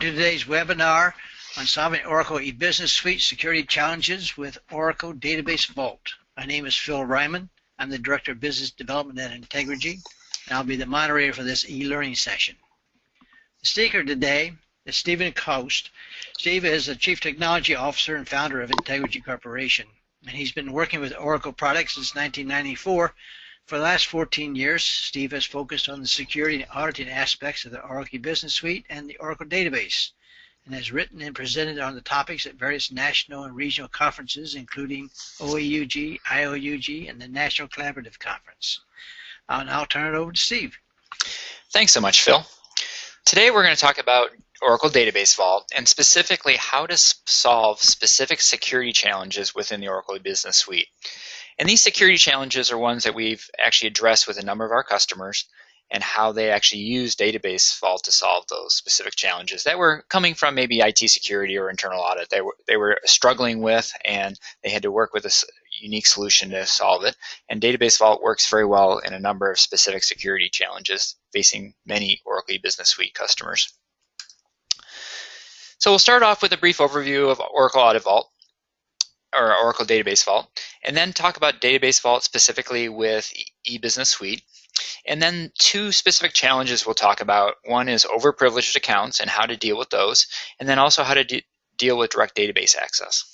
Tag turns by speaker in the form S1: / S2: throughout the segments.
S1: to today's webinar on solving Oracle eBusiness Suite security challenges with Oracle Database Vault. My name is Phil Ryman. I'm the Director of Business Development at Integrigy, and I'll be the moderator for this e-learning session. The speaker today is Stephen Coast. Steve is the Chief Technology Officer and founder of Integrigy Corporation, and he's been working with Oracle products since 1994. For the last 14 years, Steve has focused on the security and auditing aspects of the Oracle Business Suite and the Oracle Database, and has written and presented on the topics at various national and regional conferences, including OEUG, IOUG, and the National Collaborative Conference. I'll now turn it over to Steve.
S2: Thanks so much, Phil. Today we're going to talk about Oracle Database Vault and specifically how to solve specific security challenges within the Oracle Business Suite. And these security challenges are ones that we've actually addressed with a number of our customers and how they actually use Database Vault to solve those specific challenges that were coming from maybe IT security or internal audit. They were struggling with, and they had to work with a unique solution to solve it. And Database Vault works very well in a number of specific security challenges facing many Oracle Business Suite customers. So we'll start off with a brief overview of Oracle Audit Vault, or Oracle Database Vault, and then talk about Database Vault specifically with eBusiness Suite. And then two specific challenges we'll talk about. One is overprivileged accounts and how to deal with those, and then also how to deal with direct database access.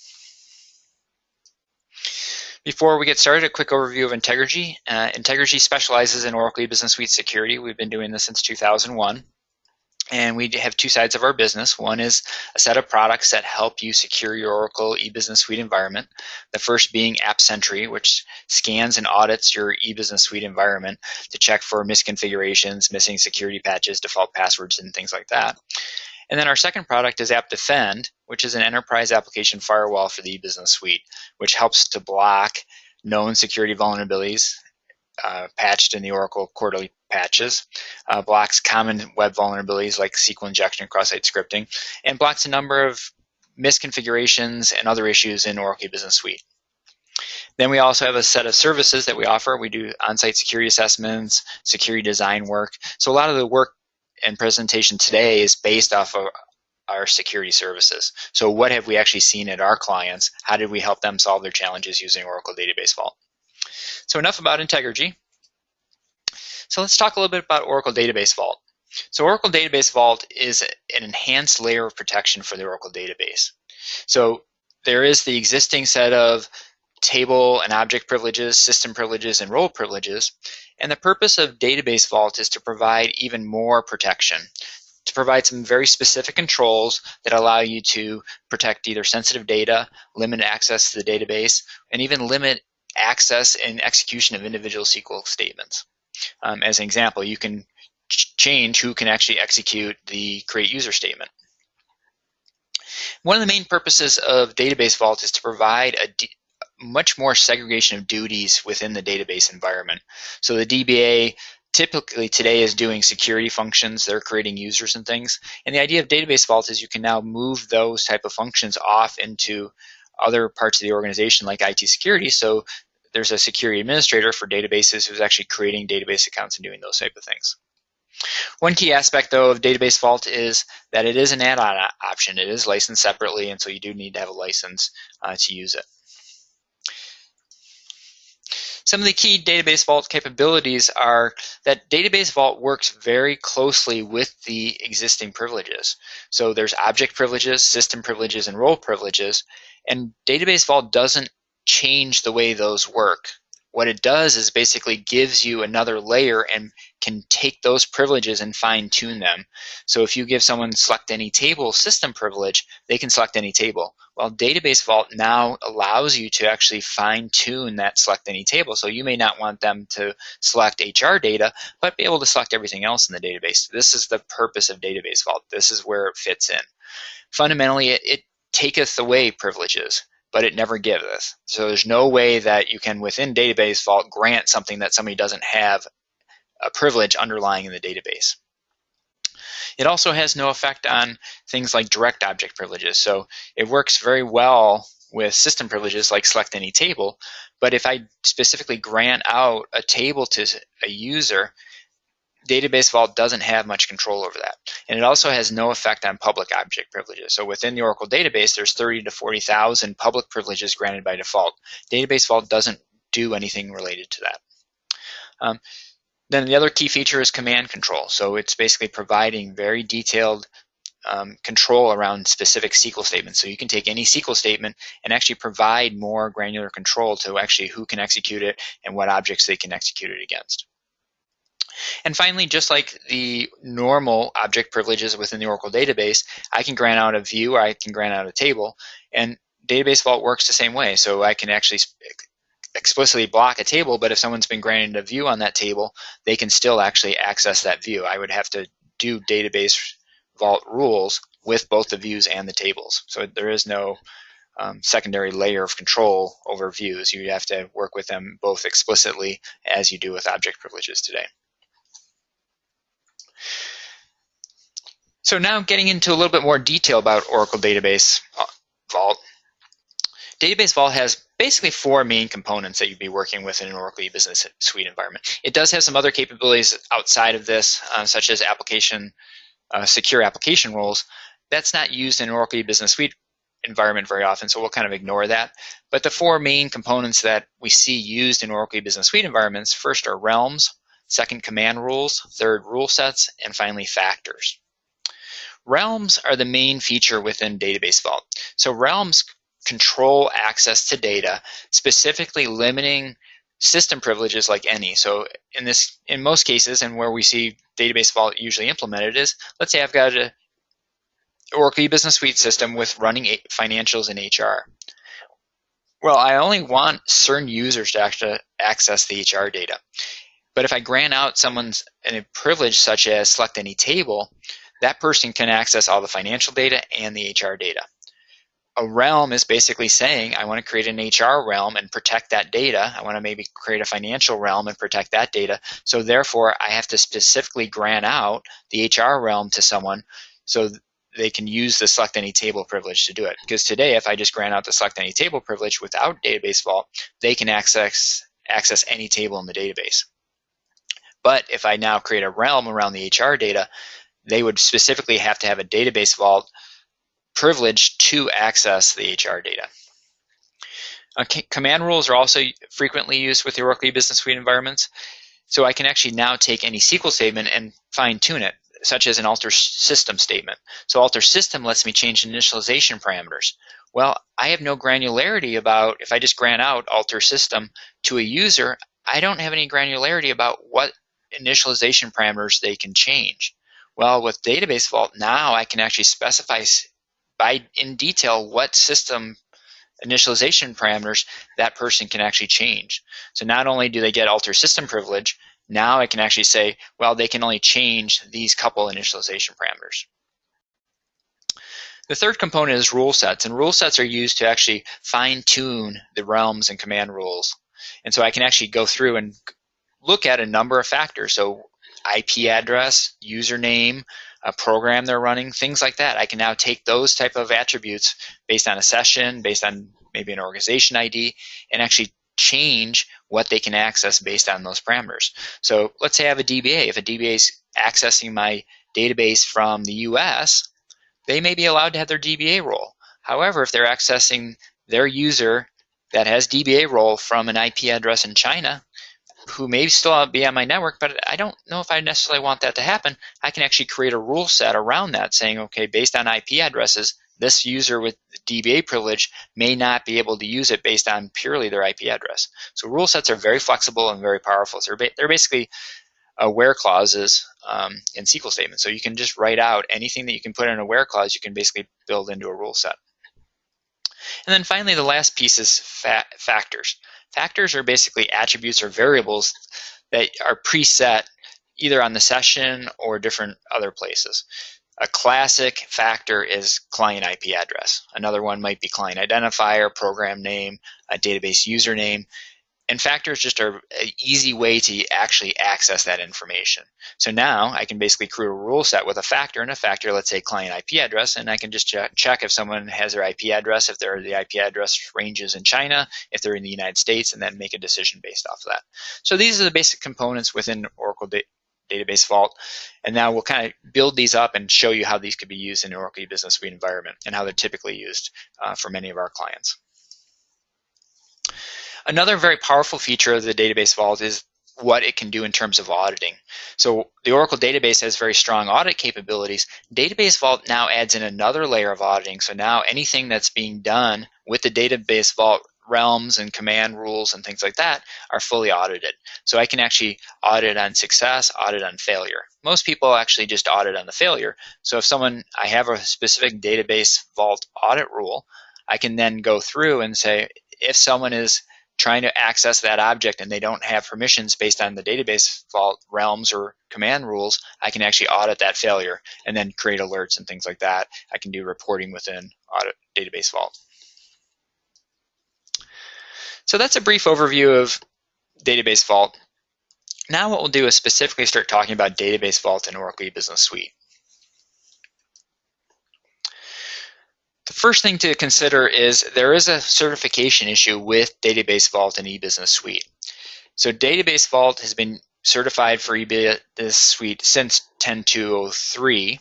S2: Before we get started, a quick overview of Integrigy. Integrigy specializes in Oracle eBusiness Suite security. We've been doing this since 2001. And we have two sides of our business. One is a set of products that help you secure your Oracle eBusiness Suite environment. The first being AppSentry, which scans and audits your eBusiness Suite environment to check for misconfigurations, missing security patches, default passwords, and things like that. And then our second product is AppDefend, which is an enterprise application firewall for the eBusiness Suite, which helps to block known security vulnerabilities patched in the Oracle quarterly patches, blocks common web vulnerabilities like SQL injection, cross-site scripting, and blocks a number of misconfigurations and other issues in Oracle Business Suite. Then we also have a set of services that we offer. We do on-site security assessments, security design work. So a lot of the work and presentation today is based off of our security services. So what have we actually seen at our clients? How did we help them solve their challenges using Oracle Database Vault? So enough about Integrigy. So let's talk a little bit about Oracle Database Vault. So Oracle Database Vault is an enhanced layer of protection for the Oracle database. So there is the existing set of table and object privileges, system privileges, and role privileges. And the purpose of Database Vault is to provide even more protection, to provide some very specific controls that allow you to protect either sensitive data, limit access to the database, and even limit access and execution of individual SQL statements. As an example, you can change who can actually execute the create user statement. One of the main purposes of Database Vault is to provide much more segregation of duties within the database environment. So the DBA typically today is doing security functions. They're creating users and things. And the idea of Database Vault is you can now move those type of functions off into other parts of the organization like IT security. So there's a security administrator for databases who's actually creating database accounts and doing those type of things. One key aspect, though, of Database Vault is that it is an add-on option. It is licensed separately, and so you do need to have a license to use it. Some of the key Database Vault capabilities are that Database Vault works very closely with the existing privileges. So there's object privileges, system privileges, and role privileges, and Database Vault doesn't change the way those work. What it does is basically gives you another layer and can take those privileges and fine-tune them. So if you give someone select any table system privilege, they can select any table. Well, Database Vault now allows you to actually fine-tune that select any table. So you may not want them to select HR data, but be able to select everything else in the database. This is the purpose of Database Vault. This is where it fits in. Fundamentally, it taketh away privileges, but it never giveth. So there's no way that you can, within Database Vault, grant something that somebody doesn't have a privilege underlying in the database. It also has no effect on things like direct object privileges. So it works very well with system privileges like select any table, but if I specifically grant out a table to a user, Database Vault doesn't have much control over that. And it also has no effect on public object privileges. So within the Oracle database, there's 30 to 40,000 public privileges granted by default. Database Vault doesn't do anything related to that. Then the other key feature is command control. So it's basically providing very detailed control around specific SQL statements. So you can take any SQL statement and actually provide more granular control to actually who can execute it and what objects they can execute it against. And finally, just like the normal object privileges within the Oracle database, I can grant out a view or I can grant out a table, and Database Vault works the same way. So I can actually explicitly block a table, but if someone's been granted a view on that table, they can still actually access that view. I would have to do Database Vault rules with both the views and the tables. So there is no secondary layer of control over views. You have to work with them both explicitly as you do with object privileges today. So now getting into a little bit more detail about Oracle Database Vault. Database Vault has basically four main components that you'd be working with in an Oracle E-Business Suite environment. It does have some other capabilities outside of this, such as secure application roles. That's not used in an Oracle E-Business Suite environment very often, so we'll kind of ignore that. But the four main components that we see used in Oracle E-Business Suite environments, first are realms, second command rules, third rule sets, and finally factors. Realms are the main feature within Database Vault. So realms control access to data, specifically limiting system privileges like any. So in most cases, and where we see Database Vault usually implemented is, let's say I've got an Oracle E-Business Suite system with running financials and HR. Well, I only want certain users to actually access the HR data. But if I grant out someone's a privilege such as select any table, that person can access all the financial data and the HR data. A realm is basically saying, I want to create an HR realm and protect that data. I want to maybe create a financial realm and protect that data. So therefore, I have to specifically grant out the HR realm to someone so they can use the select any table privilege to do it. Because today, if I just grant out the select any table privilege without Database Vault, they can access any table in the database. But if I now create a realm around the HR data, they would specifically have to have a Database Vault privilege to access the HR data. Command rules are also frequently used with the Oracle E-Business Suite environments. So I can actually now take any SQL statement and fine-tune it, such as an alter system statement. So alter system lets me change initialization parameters. Well, I have no granularity about, if I just grant out alter system to a user, I don't have any granularity about what initialization parameters they can change. Well, with Database Vault, now I can actually specify in detail what system initialization parameters that person can actually change. So not only do they get alter system privilege, now I can actually say, well, they can only change these couple initialization parameters. The third component is rule sets, and rule sets are used to actually fine-tune the realms and command rules. And so I can actually go through and look at a number of factors. So IP address, username, a program they're running, things like that. I can now take those type of attributes based on a session, based on maybe an organization ID, and actually change what they can access based on those parameters. So let's say I have a DBA. If a DBA is accessing my database from the US, they may be allowed to have their DBA role. However, if they're accessing their user that has DBA role from an IP address in China, who may still be on my network, but I don't know if I necessarily want that to happen, I can actually create a rule set around that saying, okay, based on IP addresses, this user with DBA privilege may not be able to use it based on purely their IP address. So rule sets are very flexible and very powerful. So they're basically where clauses in SQL statements. So you can just write out anything that you can put in a where clause, you can basically build into a rule set. And then finally, the last piece is factors. Factors are basically attributes or variables that are preset either on the session or different other places. A classic factor is client IP address. Another one might be client identifier, program name, a database username. And factors just are an easy way to actually access that information. So now I can basically create a rule set with a factor, and a factor, let's say client IP address, and I can just check if someone has their IP address, if the IP address ranges in China, if they're in the United States, and then make a decision based off of that. So these are the basic components within Oracle database vault. And now we'll kind of build these up and show you how these could be used in an Oracle E-Business Suite environment and how they're typically used for many of our clients. Another very powerful feature of the database vault is what it can do in terms of auditing. So the Oracle database has very strong audit capabilities. Database Vault now adds in another layer of auditing. So now anything that's being done with the database vault realms and command rules and things like that are fully audited. So I can actually audit on success, audit on failure. Most people actually just audit on the failure. So if I have a specific database vault audit rule, I can then go through and say, if someone is trying to access that object and they don't have permissions based on the database vault realms or command rules, I can actually audit that failure and then create alerts and things like that. I can do reporting within Audit Database Vault. So that's a brief overview of Database Vault. Now what we'll do is specifically start talking about Database Vault in Oracle E-Business Suite. The first thing to consider is there is a certification issue with Database Vault and E-Business Suite. So Database Vault has been certified for E-Business Suite since 10.203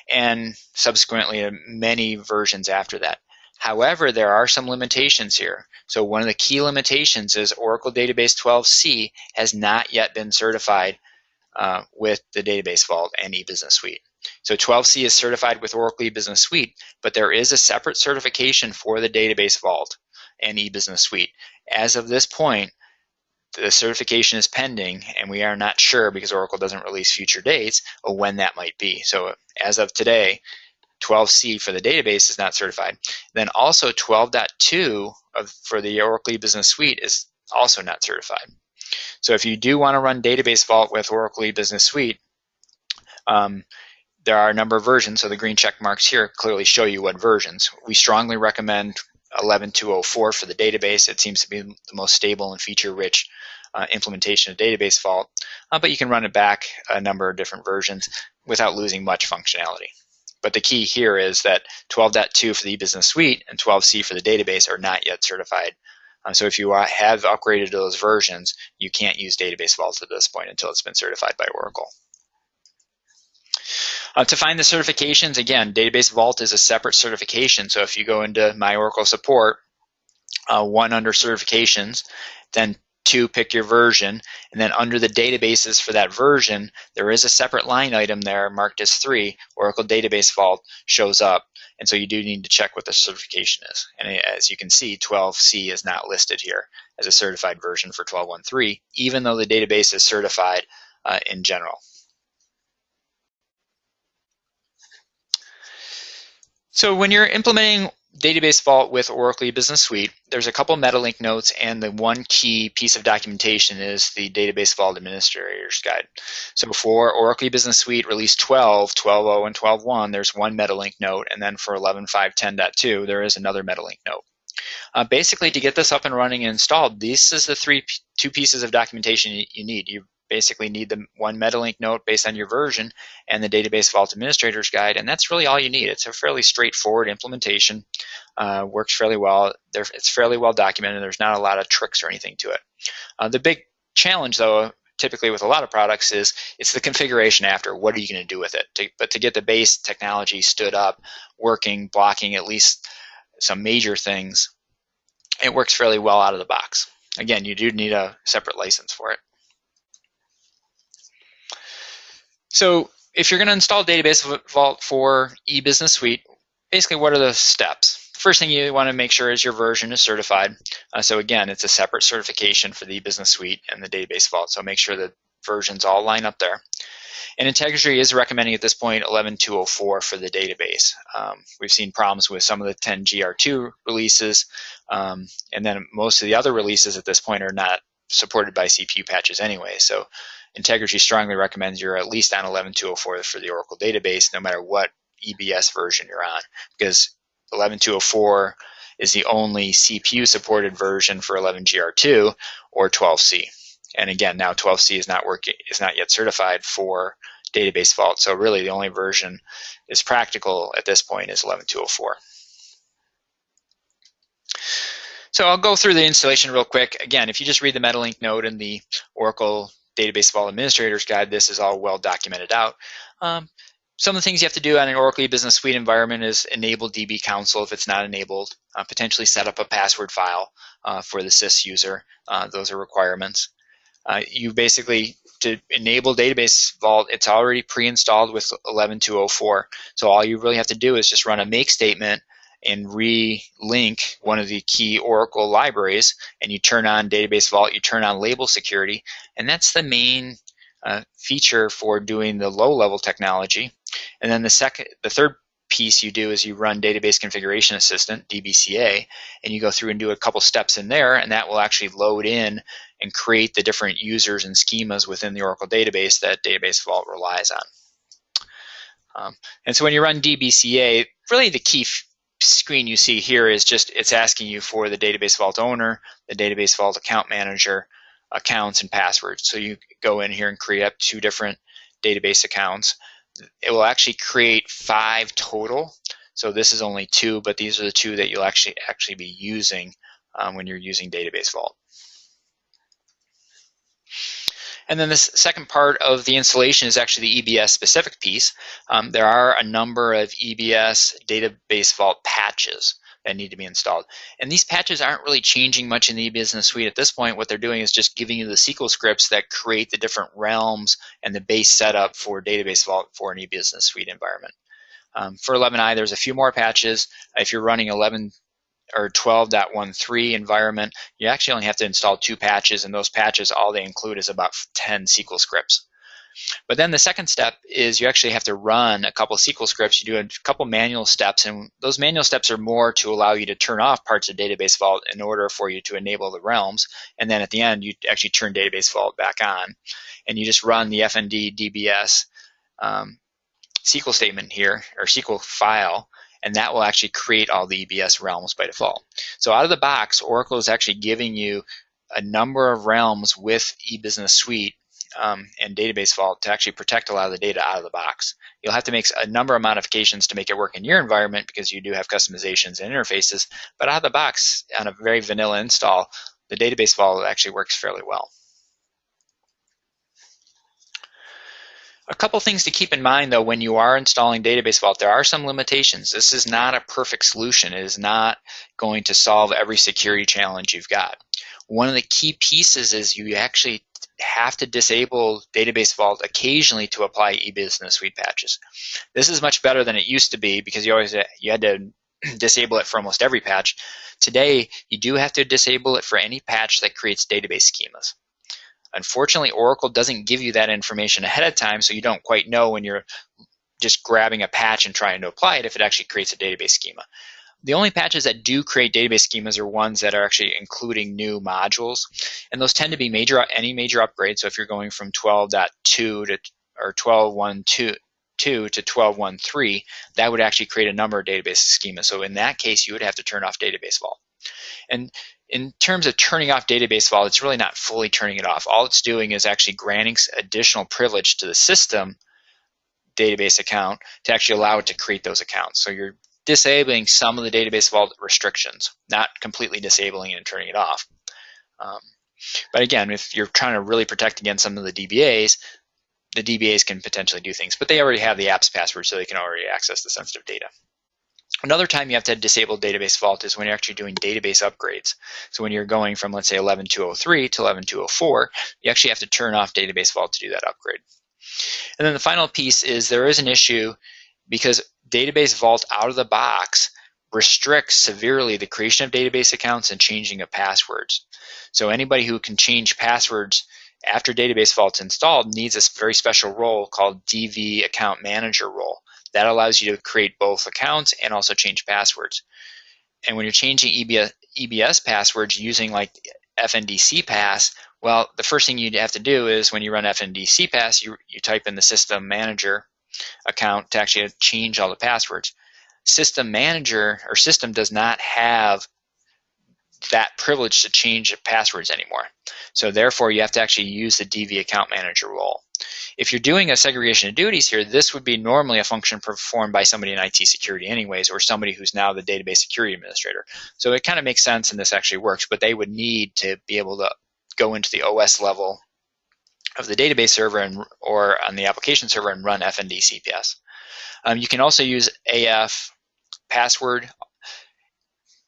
S2: and subsequently many versions after that. However, there are some limitations here. So one of the key limitations is Oracle Database 12c has not yet been certified with the Database Vault and E-Business Suite. So 12c is certified with Oracle E-Business Suite, but there is a separate certification for the Database Vault and E-Business Suite. As of this point, the certification is pending, and we are not sure because Oracle doesn't release future dates of when that might be. So as of today, 12c for the database is not certified. Then also 12.2 for the Oracle E-Business Suite is also not certified. So if you do want to run Database Vault with Oracle E-Business Suite, there are a number of versions, so the green check marks here clearly show you what versions. We strongly recommend 11.204 for the database. It seems to be the most stable and feature-rich implementation of Database Vault, but you can run it back a number of different versions without losing much functionality. But the key here is that 12.2 for the E-Business Suite and 12c for the database are not yet certified. So if you have upgraded to those versions, you can't use Database Vault at this point until it's been certified by Oracle. To find the certifications, again, Database Vault is a separate certification. So if you go into My Oracle Support, 1 under Certifications, then 2 pick your version, and then under the databases for that version, there is a separate line item there marked as 3, Oracle Database Vault shows up. And so you do need to check what the certification is. And as you can see, 12c is not listed here as a certified version for 12.1.3, even though the database is certified in general. So when you're implementing Database Vault with Oracle E-Business Suite, there's a couple MetaLink notes, and the one key piece of documentation is the Database Vault Administrator's Guide. So for Oracle E-Business Suite Release 12, 12.0, and 12.1, there's one MetaLink note, and then for 11.5.10.2, there is another MetaLink note. Basically, to get this up and running and installed, this is the two pieces of documentation you need. You basically need the one MetaLink note based on your version and the Database Vault Administrator's Guide, and that's really all you need. It's a fairly straightforward implementation, works fairly well. It's fairly well documented. There's not a lot of tricks or anything to it. The big challenge, though, typically with a lot of products is it's the configuration after. What are you going to do with it? But to get the base technology stood up, working, blocking at least some major things, it works fairly well out of the box. Again, you do need a separate license for it. So if you're going to install Database Vault for E-Business Suite, basically what are the steps? First thing you want to make sure is your version is certified. So again, it's a separate certification for the E-Business Suite and the Database Vault, so make sure the versions all line up there. And Integrigy is recommending at this point 11.204 for the database. We've seen problems with some of the 10GR2 releases, and then most of the other releases at this point are not supported by CPU patches anyway. So Integrigy strongly recommends you're at least on 11.204 for the Oracle database, no matter what EBS version you're on, because 11.204 is the only CPU supported version for 11GR2 or 12c. And again, now 12c is not yet certified for Database Vault. So really the only version is practical at this point is 11.204. So I'll go through the installation real quick. Again, if you just read the MetaLink note in the Oracle Database Vault Administrator's Guide, this is all well documented out. Some of the things you have to do on an Oracle E-Business Suite environment is enable DB Console if it's not enabled, potentially set up a password file for the SIS user. Those are requirements. You basically, to enable Database Vault, it's already pre-installed with 11.204. So all you really have to do is just run a make statement and re-link one of the key Oracle libraries, and you turn on Database Vault, you turn on label security, and that's the main feature for doing the low-level technology. And then the third piece you do is you run Database Configuration Assistant, DBCA, and you go through and do a couple steps in there, and that will actually load in and create the different users and schemas within the Oracle database that Database Vault relies on. And so when you run DBCA, really the key screen you see here is just, it's asking you for the Database Vault owner, the Database Vault account manager, accounts, and passwords. So you go in here and create up 2 different database accounts. It will actually create 5 total. So this is only 2, but these are the 2 that you'll actually be using when you're using Database Vault. And then this second part of the installation is actually the EBS specific piece. There are a number of EBS Database Vault patches that need to be installed. And these patches aren't really changing much in the eBusiness Suite at this point. What they're doing is just giving you the SQL scripts that create the different realms and the base setup for Database Vault for an eBusiness Suite environment. For 11i, there's a few more patches. If you're running 11 or 12.13 environment, you actually only have to install 2 patches, and those patches, all they include is about 10 SQL scripts. But then the second step is you actually have to run a couple of SQL scripts. You do a couple manual steps, and those manual steps are more to allow you to turn off parts of Database Vault in order for you to enable the realms. And then at the end, you actually turn Database Vault back on, and you just run the FND DBS SQL statement here, or SQL file, and that will actually create all the EBS realms by default. So out of the box, Oracle is actually giving you a number of realms with eBusiness Suite and Database Vault to actually protect a lot of the data out of the box. You'll have to make a number of modifications to make it work in your environment because you do have customizations and interfaces, but out of the box, on a very vanilla install, the Database Vault actually works fairly well. A couple things to keep in mind, though, when you are installing Database Vault, there are some limitations. This is not a perfect solution. It is not going to solve every security challenge you've got. One of the key pieces is you actually have to disable Database Vault occasionally to apply eBusiness Suite patches. This is much better than it used to be because you had to disable it for almost every patch. Today, you do have to disable it for any patch that creates database schemas. Unfortunately, Oracle doesn't give you that information ahead of time, so you don't quite know when you're just grabbing a patch and trying to apply it if it actually creates a database schema. The only patches that do create database schemas are ones that are actually including new modules, and those tend to be any major upgrade. So if you're going from 12.2 to or 12.1.2 to 12.1.3, that would actually create a number of database schemas. So in that case, you would have to turn off Database Vault. And in terms of turning off Database Vault, it's really not fully turning it off. All it's doing is actually granting additional privilege to the system database account to actually allow it to create those accounts. So you're disabling some of the Database Vault restrictions, not completely disabling it and turning it off. But again, if you're trying to really protect against some of the DBAs can potentially do things, but they already have the app's password, so they can already access the sensitive data. Another time you have to disable Database Vault is when you're actually doing database upgrades. So when you're going from, let's say, 11.203 to 11.204, you actually have to turn off Database Vault to do that upgrade. And then the final piece is there is an issue because Database Vault out of the box restricts severely the creation of database accounts and changing of passwords. So anybody who can change passwords after Database Vault's installed needs a very special role called DV Account Manager role. That allows you to create both accounts and also change passwords. And when you're changing EBS passwords using like FND CPass, well, the first thing you'd have to do is when you run FND CPass, you type in the System Manager account to actually change all the passwords. System Manager or System does not have that privilege to change passwords anymore. So therefore, you have to actually use the DV Account Manager role. If you're doing a segregation of duties here, this would be normally a function performed by somebody in IT security anyways, or somebody who's now the database security administrator. So it kind of makes sense and this actually works, but they would need to be able to go into the OS level of the database server or on the application server and run fnd CPS. You can also use AF password.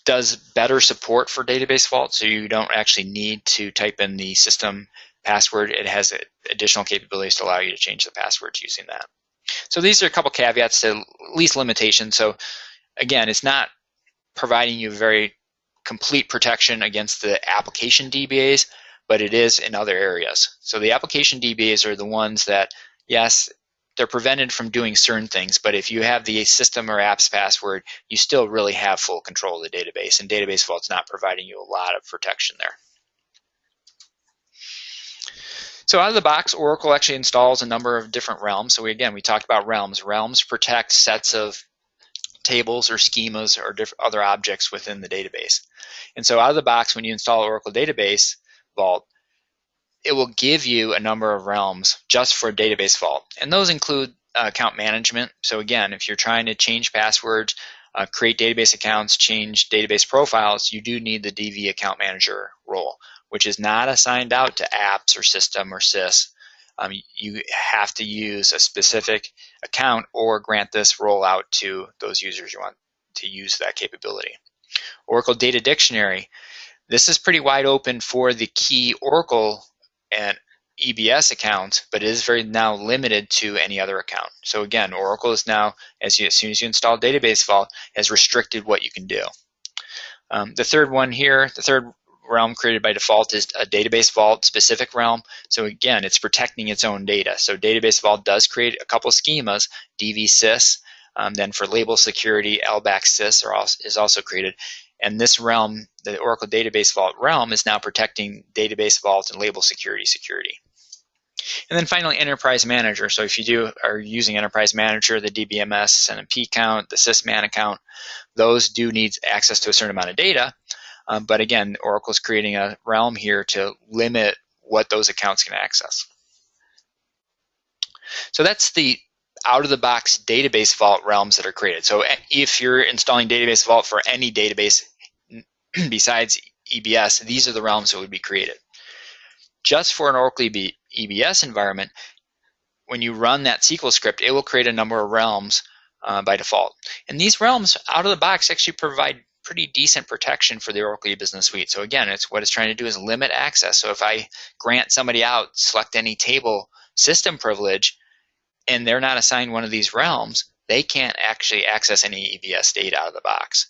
S2: Does better support for database vault, so you don't actually need to type in the system password. It has additional capabilities to allow you to change the passwords using that. So these are a couple caveats to at least limitations. So again, it's not providing you very complete protection against the application DBAs, but it is in other areas. So the application DBAs are the ones that, yes, they're prevented from doing certain things, but if you have the system or apps password, you still really have full control of the database, and database vault's not providing you a lot of protection there. So out of the box, Oracle actually installs a number of different realms. So we talked about realms. Realms protect sets of tables or schemas or other objects within the database. And so out of the box, when you install Oracle Database Vault, it will give you a number of realms just for database vault. And those include account management. So again, if you're trying to change passwords, create database accounts, change database profiles, you do need the DV account manager role, which is not assigned out to apps or system or sys. You have to use a specific account or grant this role out to those users you want to use that capability. Oracle Data Dictionary. This is pretty wide open for the key Oracle and EBS accounts, but it is very now limited to any other account. So again, Oracle is now, as soon as you install Database Vault, has restricted what you can do. The third one here, the third realm created by default is a Database Vault specific realm. So again, it's protecting its own data. So Database Vault does create a couple schemas, DV-Sys, then for label security, LBAC-Sys is also created. And this realm, the Oracle Database Vault realm, is now protecting Database Vault and label security. And then finally, Enterprise Manager. So if you are using Enterprise Manager, the DBMS and P count, the sysman account, those do need access to a certain amount of data. But again, Oracle is creating a realm here to limit what those accounts can access. So that's the out-of-the-box Database Vault realms that are created. So if you're installing Database Vault for any database besides EBS, these are the realms that would be created. Just for an Oracle EBS environment, when you run that SQL script, it will create a number of realms by default. And these realms out of the box actually provide pretty decent protection for the Oracle E-Business Suite. So again, what it's trying to do is limit access. So if I grant somebody out, select any table system privilege, and they're not assigned one of these realms, they can't actually access any EBS data out of the box.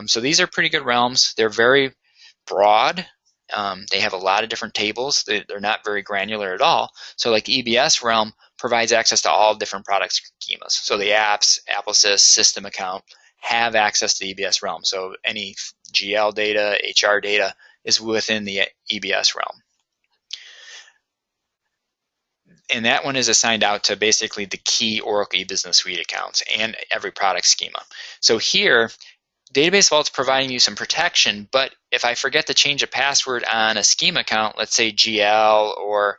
S2: So these are pretty good realms. They're very broad. They have a lot of different tables. They're not very granular at all. So like EBS realm provides access to all different product schemas. So the apps, AppleSys, system account have access to the EBS realm. So any GL data, HR data is within the EBS realm. And that one is assigned out to basically the key Oracle E-Business Suite accounts and every product schema. So here, Database Vault's providing you some protection, but if I forget to change a password on a schema account, let's say GL or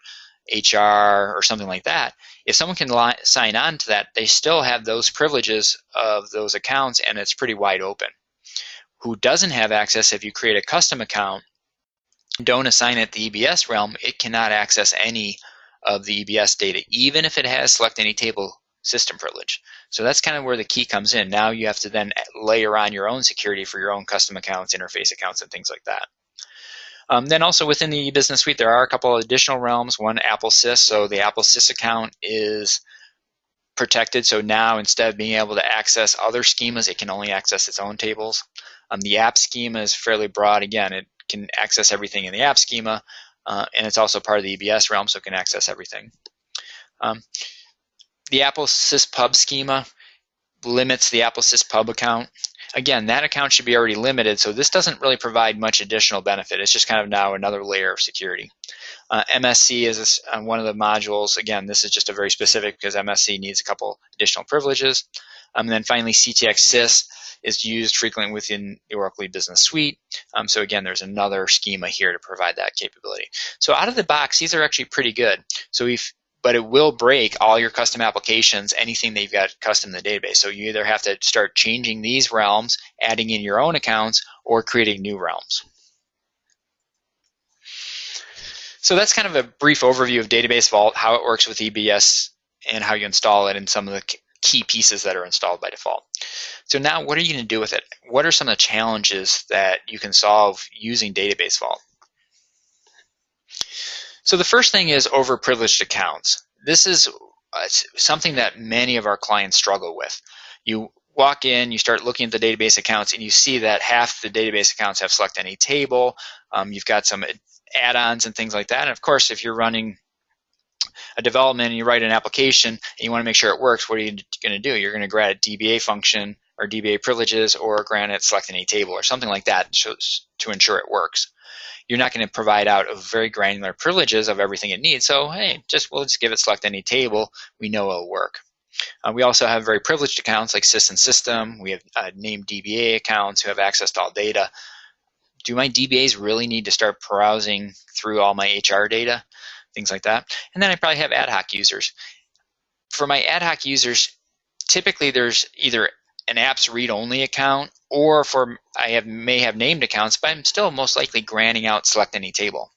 S2: HR or something like that, if someone can sign on to that, they still have those privileges of those accounts, and it's pretty wide open. Who doesn't have access, if you create a custom account, don't assign it the EBS realm, it cannot access any of the EBS data, even if it has select any table system privilege. So that's kind of where the key comes in. Now you have to then layer on your own security for your own custom accounts, interface accounts, and things like that. Then also within the E-Business Suite, there are a couple of additional realms. One, AppleSys. So the AppleSys account is protected. So now instead of being able to access other schemas, it can only access its own tables. The app schema is fairly broad. Again, it can access everything in the app schema, and it's also part of the EBS realm, so it can access everything. The AppleSys Pub schema limits the AppleSys Pub account. Again, that account should be already limited, so this doesn't really provide much additional benefit. It's just kind of now another layer of security. MSC is one of the modules. Again, this is just a very specific because MSC needs a couple additional privileges. And then finally, CTX Sys is used frequently within the Oracle E-Business Suite. So again, there's another schema here to provide that capability. So out of the box, these are actually pretty good. But it will break all your custom applications, anything that you've got custom in the database. So you either have to start changing these realms, adding in your own accounts, or creating new realms. So that's kind of a brief overview of Database Vault, how it works with EBS, and how you install it, and some of the key pieces that are installed by default. So now what are you going to do with it? What are some of the challenges that you can solve using Database Vault? So the first thing is overprivileged accounts. This is something that many of our clients struggle with. You walk in, you start looking at the database accounts, and you see that half the database accounts have select any table. You've got some add-ons and things like that. And of course, if you're running a development and you write an application and you want to make sure it works, what are you going to do? You're going to grant it DBA function or DBA privileges, or grant it select any table or something like that to ensure it works. You're not going to provide out of very granular privileges of everything it needs. So hey, we'll just give it select any table. We know it'll work. We also have very privileged accounts like system. We have named DBA accounts who have access to all data. Do my DBAs really need to start browsing through all my HR data? Things like that. And then I probably have ad hoc users. For my ad hoc users, typically there's either an apps read-only account, or may have named accounts, but I'm still most likely granting out select any table.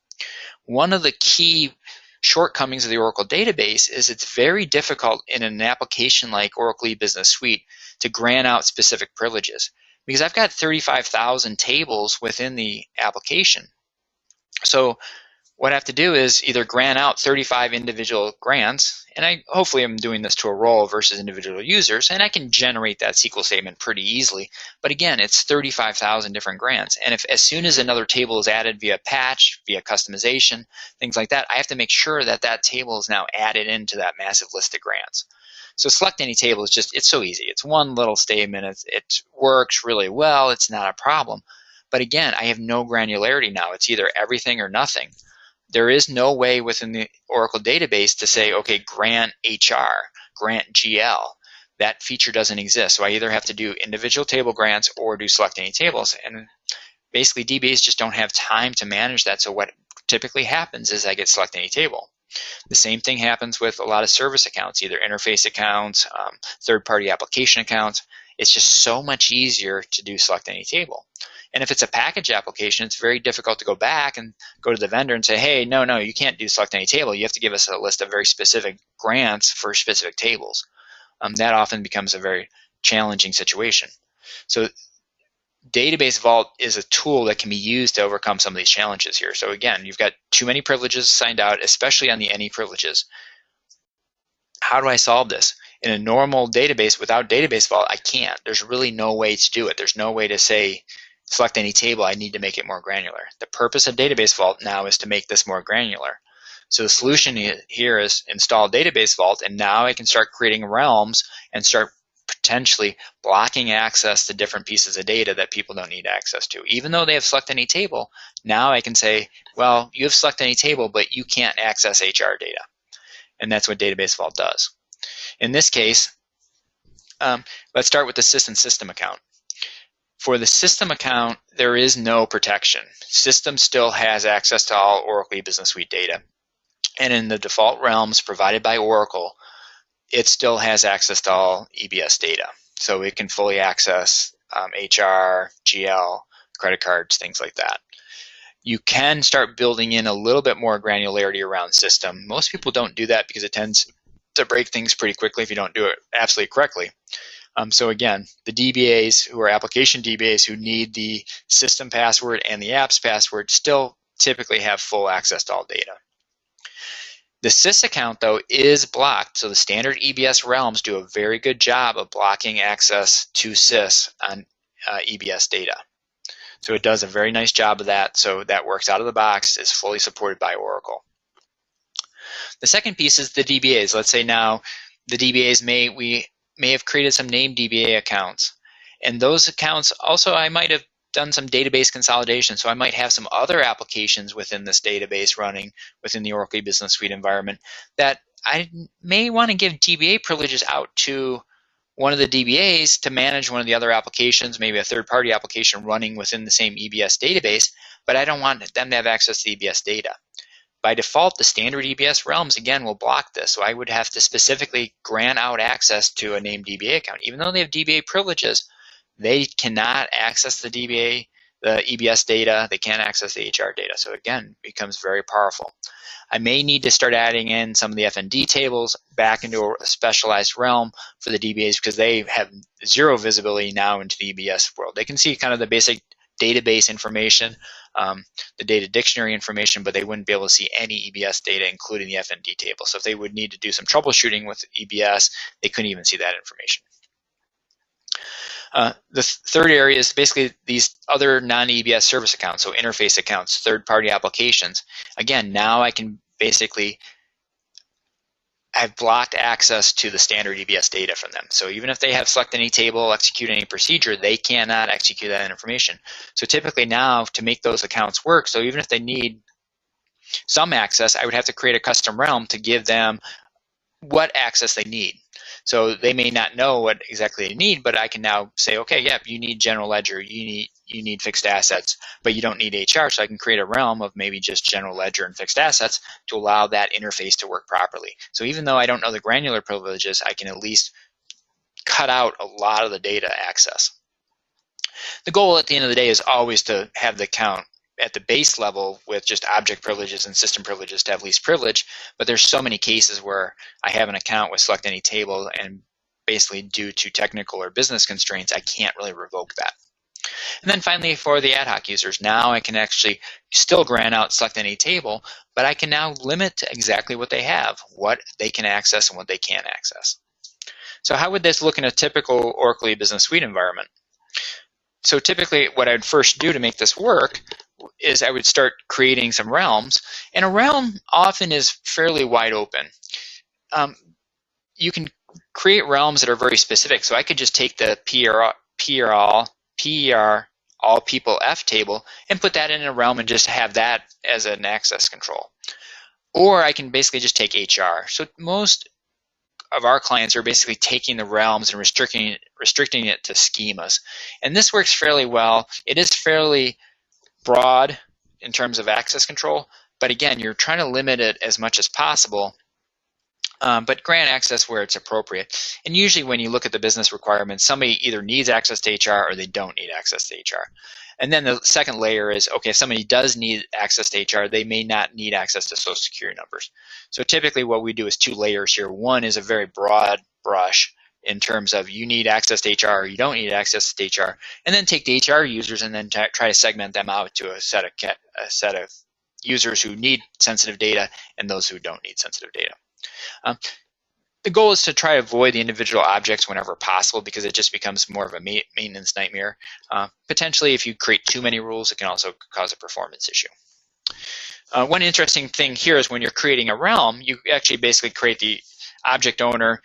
S2: One of the key shortcomings of the Oracle database is it's very difficult in an application like Oracle E-Business Suite to grant out specific privileges, because I've got 35,000 tables within the application. So what I have to do is either grant out 35 individual grants, and hopefully I'm doing this to a role versus individual users, and I can generate that SQL statement pretty easily. But again, it's 35,000 different grants, and if as soon as another table is added via patch, via customization, things like that, I have to make sure that that table is now added into that massive list of grants. So select any table is it's so easy. It's one little statement. It works really well. It's not a problem. But again, I have no granularity now. It's either everything or nothing. There is no way within the Oracle database to say, okay, grant HR, grant GL. That feature doesn't exist. So I either have to do individual table grants or do select any tables. And basically DBAs just don't have time to manage that. So what typically happens is I get select any table. The same thing happens with a lot of service accounts, either interface accounts, third-party application accounts. It's just so much easier to do select any table. And if it's a package application, it's very difficult to go back and go to the vendor and say, hey, no, you can't do select any table. You have to give us a list of very specific grants for specific tables. That often becomes a very challenging situation. So Database Vault is a tool that can be used to overcome some of these challenges here. So again, you've got too many privileges signed out, especially on the any privileges. How do I solve this? In a normal database without Database Vault, I can't. There's really no way to do it. There's no way to say, select any table, I need to make it more granular. The purpose of Database Vault now is to make this more granular. So the solution here is install Database Vault, and now I can start creating realms and start potentially blocking access to different pieces of data that people don't need access to. Even though they have select any table, now I can say, well, you have select any table, but you can't access HR data. And that's what Database Vault does. In this case, let's start with the system account. For the system account, there is no protection. System still has access to all Oracle E-Business Suite data. And in the default realms provided by Oracle, it still has access to all EBS data. So it can fully access HR, GL, credit cards, things like that. You can start building in a little bit more granularity around system. Most people don't do that because it tends to break things pretty quickly if you don't do it absolutely correctly. So again, the DBAs who are application DBAs who need the system password and the apps password still typically have full access to all data. The sys account, though, is blocked. So the standard EBS realms do a very good job of blocking access to sys on EBS data. So it does a very nice job of that. So that works out of the box, is fully supported by Oracle. The second piece is the DBAs. Let's say now the DBAs we may have created some named DBA accounts. And those accounts also, I might have done some database consolidation. So I might have some other applications within this database running within the Oracle E-Business Suite environment that I may want to give DBA privileges out to one of the DBAs to manage one of the other applications, maybe a third-party application running within the same EBS database, but I don't want them to have access to EBS data. By default, the standard EBS realms, again, will block this. So I would have to specifically grant out access to a named DBA account. Even though they have DBA privileges, they cannot access the EBS data. They can't access the HR data. So again, it becomes very powerful. I may need to start adding in some of the F&D tables back into a specialized realm for the DBAs because they have zero visibility now into the EBS world. They can see kind of the basic database information, the data dictionary information, but they wouldn't be able to see any EBS data, including the F&D table. So if they would need to do some troubleshooting with EBS, they couldn't even see that information. The third area is basically these other non-EBS service accounts, so interface accounts, third-party applications. Again, now I can basically have blocked access to the standard EBS data from them. So even if they have select any table, execute any procedure, they cannot execute that information. So typically now to make those accounts work, so even if they need some access, I would have to create a custom realm to give them what access they need. So they may not know what exactly they need, but I can now say, okay, yeah, you need general ledger, you need fixed assets, but you don't need HR. So I can create a realm of maybe just general ledger and fixed assets to allow that interface to work properly. So even though I don't know the granular privileges, I can at least cut out a lot of the data access. The goal at the end of the day is always to have the account at the base level with just object privileges and system privileges to have least privilege, but there's so many cases where I have an account with select any table and basically due to technical or business constraints, I can't really revoke that. And then finally for the ad hoc users, now I can actually still grant out select any table, but I can now limit to exactly what they have, what they can access and what they can't access. So how would this look in a typical Oracle E-Business Suite environment? So typically what I'd first do to make this work is I would start creating some realms, and a realm often is fairly wide open. You can create realms that are very specific, so I could just take the PER all people F table and put that in a realm and just have that as an access control. Or I can basically just take HR. So most of our clients are basically taking the realms and restricting it to schemas. And this works fairly well. It is fairly broad in terms of access control, but again, you're trying to limit it as much as possible, but grant access where it's appropriate. And usually when you look at the business requirements, somebody either needs access to HR or they don't need access to HR. And then the second layer is, okay, if somebody does need access to HR, they may not need access to Social Security numbers. So typically what we do is two layers here. One is a very broad brush in terms of you need access to HR or you don't need access to HR, and then take the HR users and then try to segment them out to a set of users who need sensitive data and those who don't need sensitive data. The goal is to try to avoid the individual objects whenever possible because it just becomes more of a maintenance nightmare. Potentially, if you create too many rules, it can also cause a performance issue. One interesting thing here is when you're creating a realm, you actually basically create the object owner.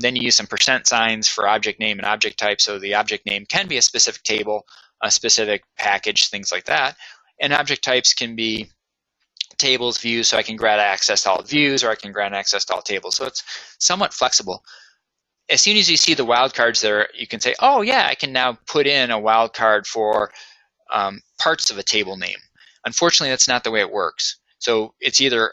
S2: Then you use some percent signs for object name and object type, so the object name can be a specific table, a specific package, things like that. And object types can be tables, views, so I can grant access to all views or I can grant access to all tables. So it's somewhat flexible. As soon as you see the wildcards there, you can say, oh yeah, I can now put in a wildcard for parts of a table name. Unfortunately, that's not the way it works. So it's either,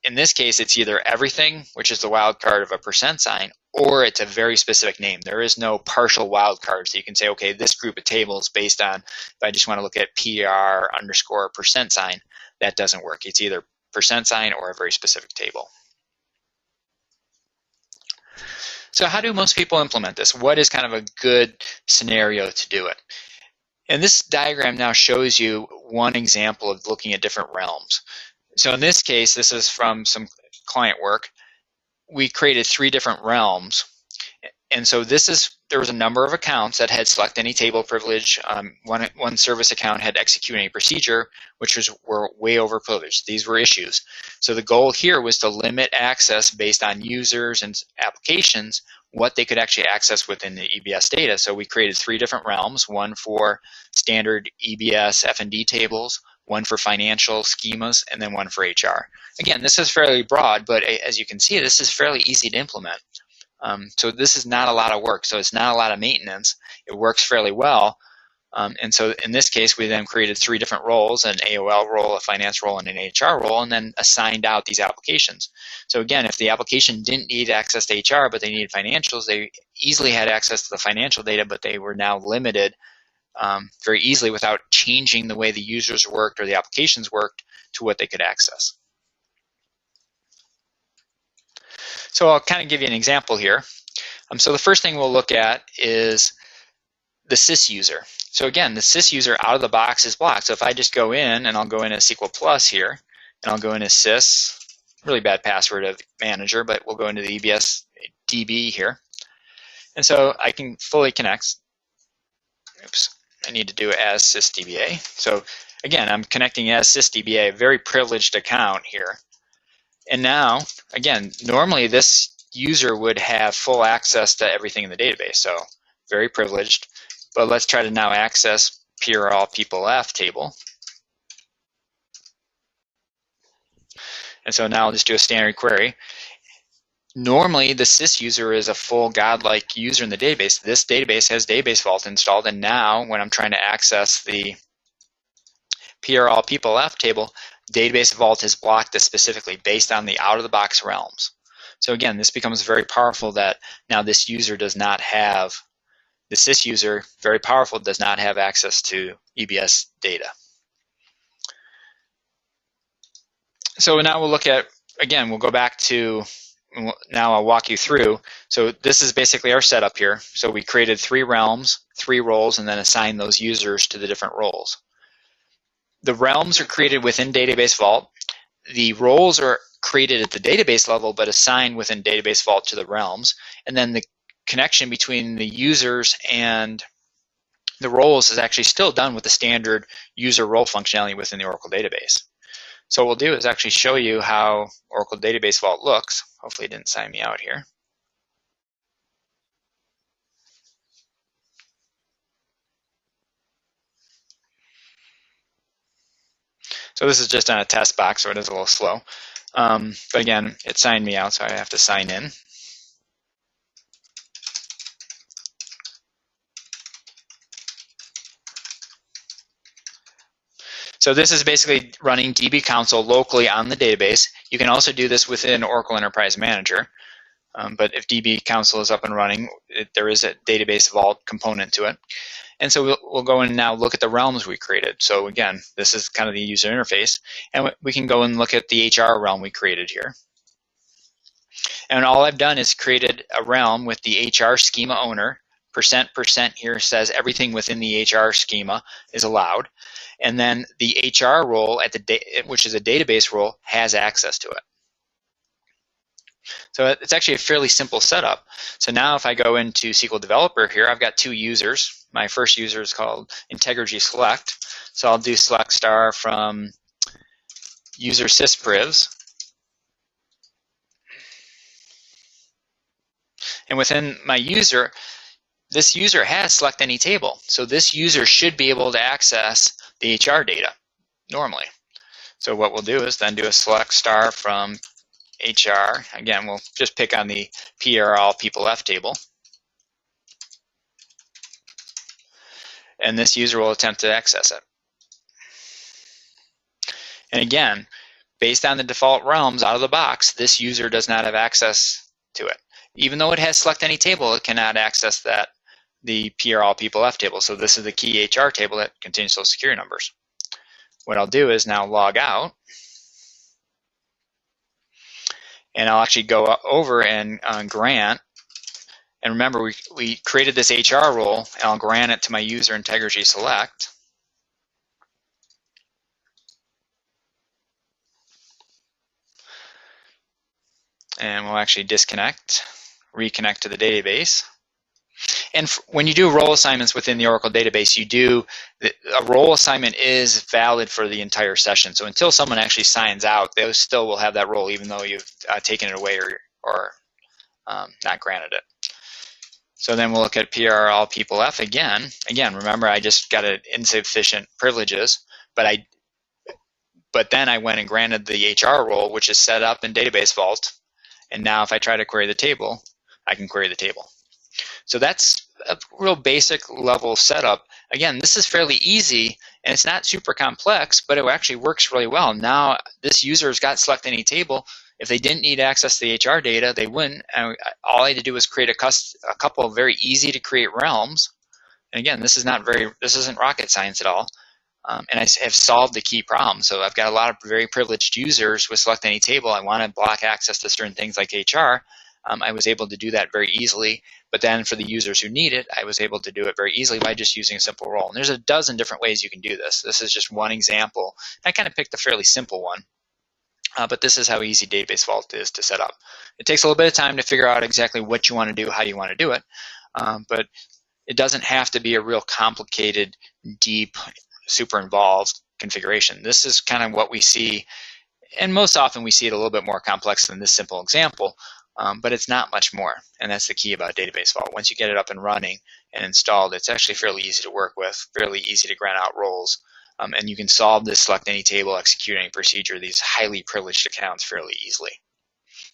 S2: in this case, it's either everything, which is the wildcard of a percent sign, or it's a very specific name. There is no partial wildcard. So you can say, okay, this group of tables based on, if I just want to look at PR underscore percent sign, that doesn't work. It's either percent sign or a very specific table. So how do most people implement this? What is kind of a good scenario to do it? And this diagram now shows you one example of looking at different realms. So in this case, this is from some client work. We created 3 different realms. And so there was a number of accounts that had select any table privilege. One service account had execute any procedure, which were way over privileged. These were issues. So the goal here was to limit access based on users and applications, what they could actually access within the EBS data. So we created 3 different realms, one for standard EBS F&D tables, one for financial schemas, and then one for HR. Again, this is fairly broad, but as you can see, this is fairly easy to implement. So this is not a lot of work, so it's not a lot of maintenance. It works fairly well. And so in this case, we then created 3 different roles, an AOL role, a finance role, and an HR role, and then assigned out these applications. So again, if the application didn't need access to HR, but they needed financials, they easily had access to the financial data, but they were now limited very easily without changing the way the users worked or the applications worked to what they could access. So I'll kind of give you an example here. So the first thing we'll look at is the sys user. So again, the sys user out of the box is blocked. So if I just go in, and I'll go in as SQL Plus here, and I'll go in as sys, really bad password of manager, but we'll go into the EBS DB here. And so I can fully connect. Oops, I need to do it as sysdba. So again, I'm connecting as sysdba, a very privileged account here. And now, again, normally this user would have full access to everything in the database, so very privileged. But let's try to now access PRL people F table. And so now I'll just do a standard query. Normally, the sys user is a full godlike user in the database. This database has Database Vault installed, and now when I'm trying to access the PRL people F table, Database Vault has blocked this specifically based on the out-of-the-box realms. So again, this becomes very powerful that now this user does not have, the sys user, very powerful, does not have access to EBS data. So now we'll look at, again, we'll go back to, now I'll walk you through. So this is basically our setup here. So we created 3 realms, 3 roles, and then assigned those users to the different roles. The realms are created within Database Vault. The roles are created at the database level but assigned within Database Vault to the realms. And then the connection between the users and the roles is actually still done with the standard user role functionality within the Oracle database. So what we'll do is actually show you how Oracle Database Vault looks. Hopefully it didn't sign me out here. So this is just on a test box, so it is a little slow. But again, it signed me out, so I have to sign in. So this is basically running DB console locally on the database. You can also do this within Oracle Enterprise Manager. But if DB console is up and running, there is a Database Vault component to it. And so we'll go in and now look at the realms we created. So again, this is kind of the user interface. And we can go and look at the HR realm we created here. And all I've done is created a realm with the HR schema owner. % here says everything within the HR schema is allowed. And then the HR role, which is a database role, has access to it. So it's actually a fairly simple setup. So now if I go into SQL Developer here, I've got 2 users. My first user is called Integrigy Select. So I'll do select star from user sysprivs. And within my user, this user has select any table. So this user should be able to access the HR data normally. So what we'll do is then do a select star from HR. Again, we'll just pick on the PRL people F table. And this user will attempt to access it. And again, based on the default realms out of the box, this user does not have access to it. Even though it has select any table, it cannot access the PRL people F table. So this is the key HR table that contains Social Security numbers. What I'll do is now log out. And I'll actually go over and grant. And remember, we created this HR role, and I'll grant it to my user Integrigy Select. And we'll actually disconnect, reconnect to the database. And when you do role assignments within the Oracle database, a role assignment is valid for the entire session. So until someone actually signs out, they still will have that role, even though you've taken it away or not granted it. So then we'll look at PRL people F again. Again, remember I just got insufficient privileges, but then I went and granted the HR role, which is set up in Database Vault. And now if I try to query the table, I can query the table. So that's a real basic level setup. Again, this is fairly easy and it's not super complex, but it actually works really well. Now this user's got select any table. If they didn't need access to the HR data, they wouldn't. And all I had to do was create a couple of very easy to create realms. And again, this isn't rocket science at all. And I have solved the key problem. So I've got a lot of very privileged users with select any table. I want to block access to certain things like HR. I was able to do that very easily. But then for the users who need it, I was able to do it very easily by just using a simple role. And there's a dozen different ways you can do this. This is just one example. I kind of picked a fairly simple one. But this is how easy Database Vault is to set up. It takes a little bit of time to figure out exactly what you want to do, how you want to do it. But it doesn't have to be a real complicated, deep, super involved configuration. This is kind of what we see, and most often we see it a little bit more complex than this simple example, but it's not much more, and that's the key about Database Vault. Once you get it up and running and installed, it's actually fairly easy to work with, fairly easy to grant out roles, and you can solve this select any table, execute any procedure, these highly privileged accounts fairly easily.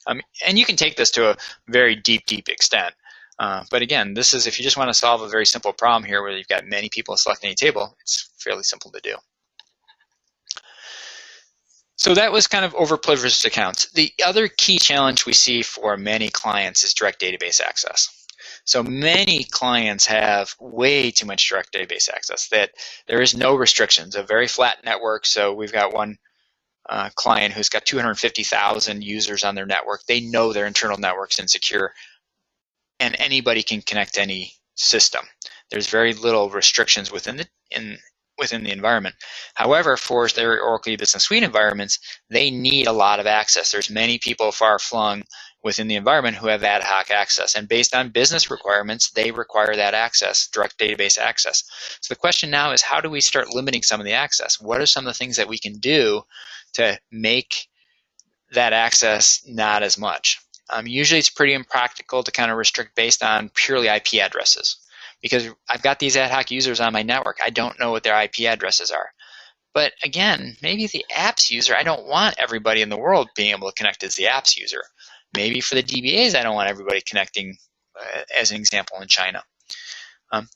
S2: And you can take this to a very deep, deep extent. But again, this is if you just want to solve a very simple problem here where you've got many people selecting a table, it's fairly simple to do. So that was kind of overprivileged accounts. The other key challenge we see for many clients is direct database access. So many clients have way too much direct database access, that there is no restrictions, a very flat network. So we've got one client who's got 250,000 users on their network. They know their internal network's insecure, and anybody can connect to any system. There's very little restrictions within the environment. However, for their Oracle E-Business Suite environments, they need a lot of access. There's many people far-flung within the environment who have ad hoc access, and based on business requirements, they require that access, direct database access. So the question now is, how do we start limiting some of the access? What are some of the things that we can do to make that access not as much? Usually it's pretty impractical to kind of restrict based on purely IP addresses, because I've got these ad hoc users on my network. I don't know what their IP addresses are. But again, maybe the apps user, I don't want everybody in the world being able to connect as the apps user. Maybe for the DBAs, I don't want everybody connecting, as an example, in China.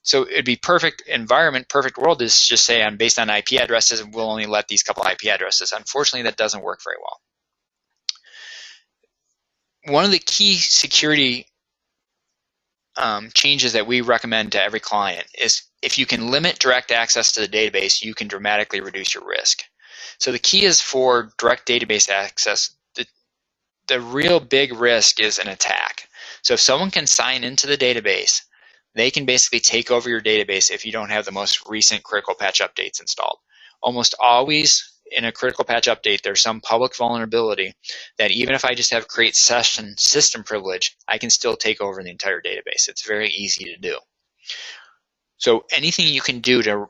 S2: So it'd be perfect environment, perfect world is just say based on IP addresses, we'll only let these couple IP addresses. Unfortunately, that doesn't work very well. One of the key security changes that we recommend to every client is if you can limit direct access to the database, you can dramatically reduce your risk. So the key is for direct database access, the real big risk is an attack. So if someone can sign into the database, they can basically take over your database if you don't have the most recent critical patch updates installed. Almost always in a critical patch update, there's some public vulnerability that even if I just have create session system privilege, I can still take over the entire database. It's very easy to do. So anything you can do to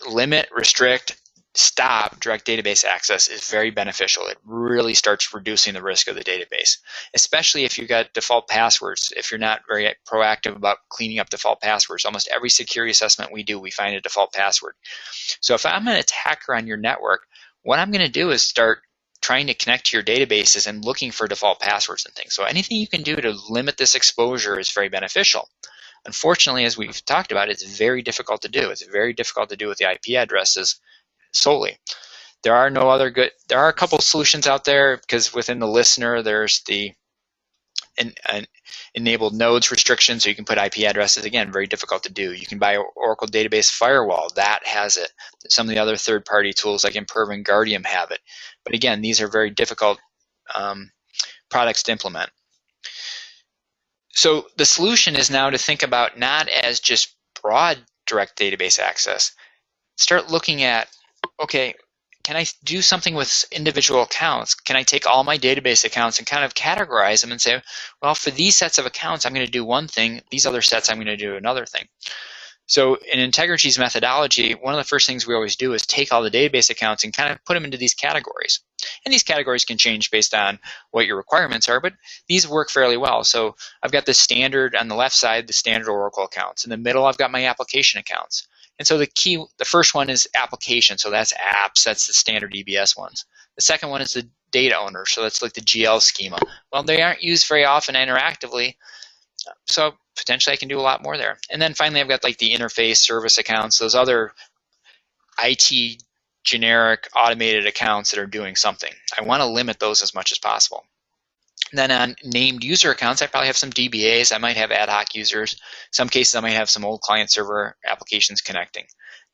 S2: limit, restrict, stop direct database access is very beneficial. It really starts reducing the risk of the database, especially if you've got default passwords. If you're not very proactive about cleaning up default passwords, almost every security assessment we do, we find a default password. So if I'm an attacker on your network, what I'm going to do is start trying to connect to your databases and looking for default passwords and things. So anything you can do to limit this exposure is very beneficial. Unfortunately, as we've talked about, it's very difficult to do. It's very difficult to do with the IP addresses solely. There are a couple solutions out there, because within the listener, there's the enabled nodes restriction, so you can put IP addresses. Again, very difficult to do. You can buy Oracle Database Firewall. That has it. Some of the other third-party tools like Imperva and Guardium have it. But again, these are very difficult products to implement. So the solution is now to think about not as just broad direct database access. Start looking at, okay, can I do something with individual accounts? Can I take all my database accounts and kind of categorize them and say, well, for these sets of accounts, I'm going to do one thing. These other sets, I'm going to do another thing. So in Integrigy's methodology, one of the first things we always do is take all the database accounts and kind of put them into these categories. And these categories can change based on what your requirements are, but these work fairly well. So I've got the standard on the left side, the standard Oracle accounts. In the middle, I've got my application accounts. And so the first one is application. So that's apps. That's the standard EBS ones. The second one is the data owner. So that's like the GL schema. Well, they aren't used very often interactively. So potentially I can do a lot more there. And then finally, I've got like the interface service accounts, those other IT generic automated accounts that are doing something. I want to limit those as much as possible. And then on named user accounts, I probably have some DBAs. I might have ad hoc users. In some cases, I might have some old client server applications connecting,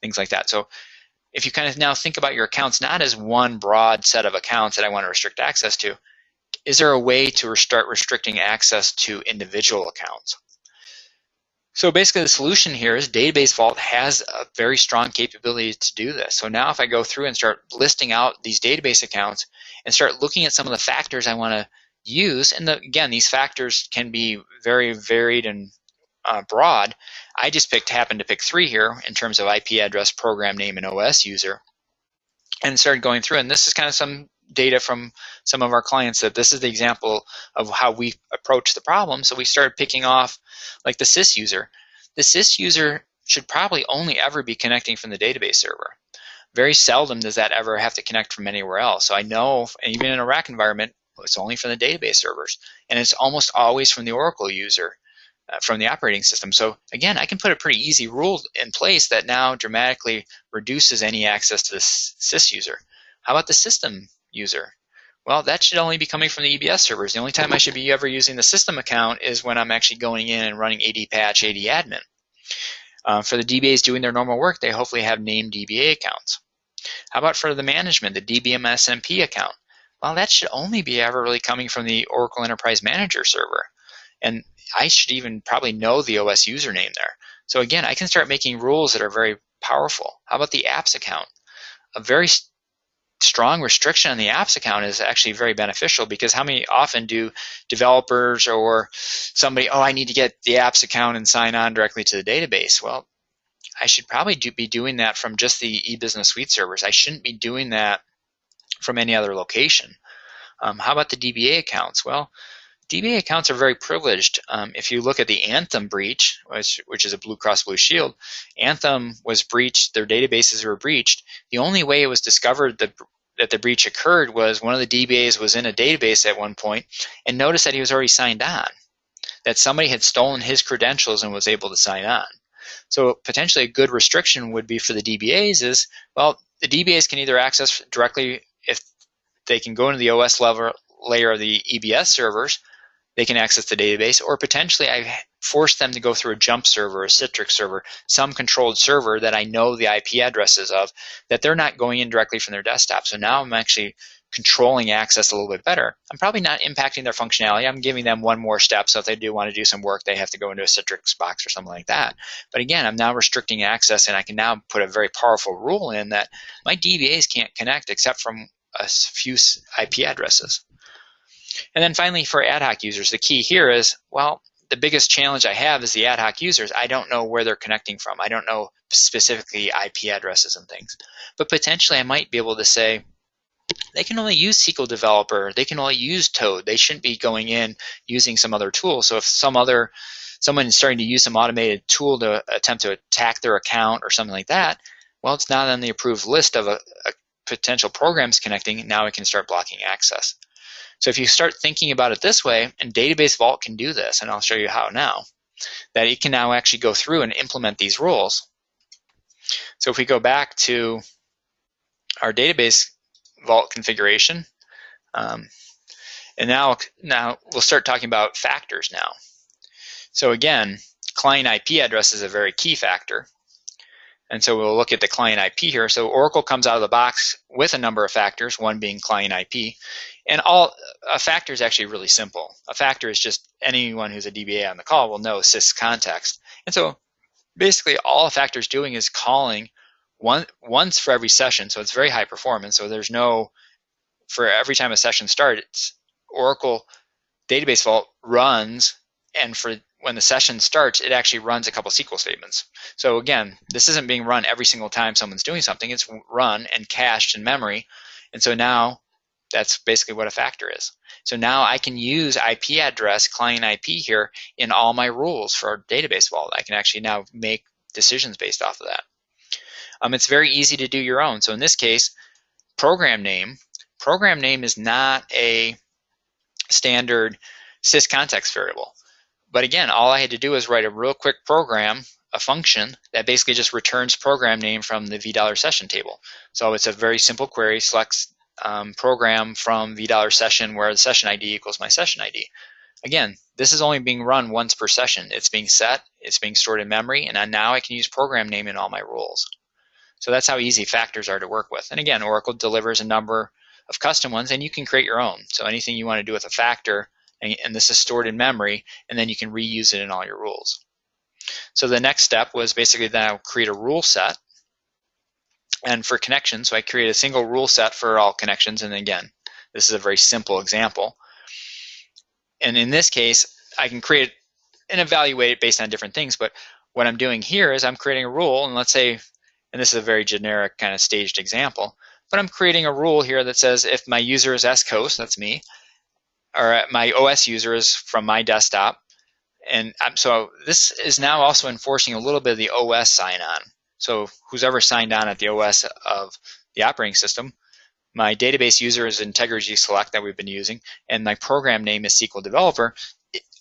S2: things like that. So if you kind of now think about your accounts not as one broad set of accounts that I want to restrict access to, is there a way to start restricting access to individual accounts? So basically the solution here is Database Vault has a very strong capability to do this. So now if I go through and start listing out these database accounts and start looking at some of the factors I want to use, and again, these factors can be very varied and broad. I just happened to pick 3 here in terms of IP address, program name, and OS user, and started going through. And this is kind of some data from some of our clients that this is the example of how we approach the problem. So we started picking off like the sys user. The sys user should probably only ever be connecting from the database server. Very seldom does that ever have to connect from anywhere else. So I know even in a rack environment, it's only from the database servers. And it's almost always from the Oracle user, from the operating system. So again, I can put a pretty easy rule in place that now dramatically reduces any access to the sys user. How about the system user? Well, that should only be coming from the EBS servers. The only time I should be ever using the system account is when I'm actually going in and running AD patch, AD admin. For the DBAs doing their normal work, they hopefully have named DBA accounts. How about for the management, the DBMSMP account? Well, that should only be ever really coming from the Oracle Enterprise Manager server. And I should even probably know the OS username there. So again, I can start making rules that are very powerful. How about the apps account? A very strong restriction on the apps account is actually very beneficial, because how many often do developers or somebody, I need to get the apps account and sign on directly to the database? Well, I should probably be doing that from just the eBusiness Suite servers. I shouldn't be doing that from any other location. How about the DBA accounts? Well, DBA accounts are very privileged. If you look at the Anthem breach, which is a Blue Cross Blue Shield, Anthem was breached, their databases were breached. The only way it was discovered that the breach occurred was one of the DBAs was in a database at one point and noticed that he was already signed on, that somebody had stolen his credentials and was able to sign on. So potentially a good restriction would be for the DBAs is, well, the DBAs can either access directly, if they can go into the OS layer of the EBS servers, they can access the database, or potentially I force them to go through a jump server, a Citrix server, some controlled server that I know the IP addresses of, that they're not going in directly from their desktop. So now I'm actually controlling access a little bit better. I'm probably not impacting their functionality. I'm giving them one more step, so if they do want to do some work, they have to go into a Citrix box or something like that. But again, I'm now restricting access, and I can now put a very powerful rule in that my DBAs can't connect except from a few IP addresses. And then finally, for ad hoc users, the key here is, well, the biggest challenge I have is the ad hoc users. I don't know where they're connecting from. I don't know specifically IP addresses and things. But potentially I might be able to say, they can only use SQL Developer. They can only use Toad. They shouldn't be going in using some other tool. So if someone is starting to use some automated tool to attempt to attack their account or something like that, well, it's not on the approved list of a potential programs connecting. Now I can start blocking access. So if you start thinking about it this way, and Database Vault can do this, and I'll show you how now, that it can now actually go through and implement these rules. So if we go back to our Database Vault configuration, and now we'll start talking about factors now. So again, client IP address is a very key factor. And so we'll look at the client IP here. So Oracle comes out of the box with a number of factors, one being client IP. And a factor is actually really simple. A factor is just anyone who's a DBA on the call will know sys context. And so basically all a factor is doing is calling once for every session. So it's very high performance. So there's for every time a session starts, Oracle Database Vault runs, and when the session starts, it actually runs a couple SQL statements. So again, this isn't being run every single time someone's doing something. It's run and cached in memory. And so now that's basically what a factor is. So now I can use IP address, client IP here in all my rules for Database Vault. I can actually now make decisions based off of that. It's very easy to do your own. So in this case, program name is not a standard sys context variable. But again, all I had to do is write a real quick program, a function that basically just returns program name from the $session table. So it's a very simple query, selects program from $session where the session ID equals my session ID. Again, this is only being run once per session. It's being set, it's being stored in memory, and now I can use program name in all my rules. So that's how easy factors are to work with. And again, Oracle delivers a number of custom ones, and you can create your own. So anything you want to do with a factor, and this is stored in memory, and then you can reuse it in all your rules. So the next step was basically then I'll create a rule set. And for connections, so I create a single rule set for all connections. And again, this is a very simple example. And in this case, I can create and evaluate it based on different things. But what I'm doing here is I'm creating a rule, and let's say, and this is a very generic kind of staged example, but I'm creating a rule here that says if my user is scoast, that's me, or my OS user is from my desktop, and so this is now also enforcing a little bit of the OS sign-on. So who's ever signed on at the OS of the operating system, my database user is Integrigy Select that we've been using, and my program name is SQL Developer.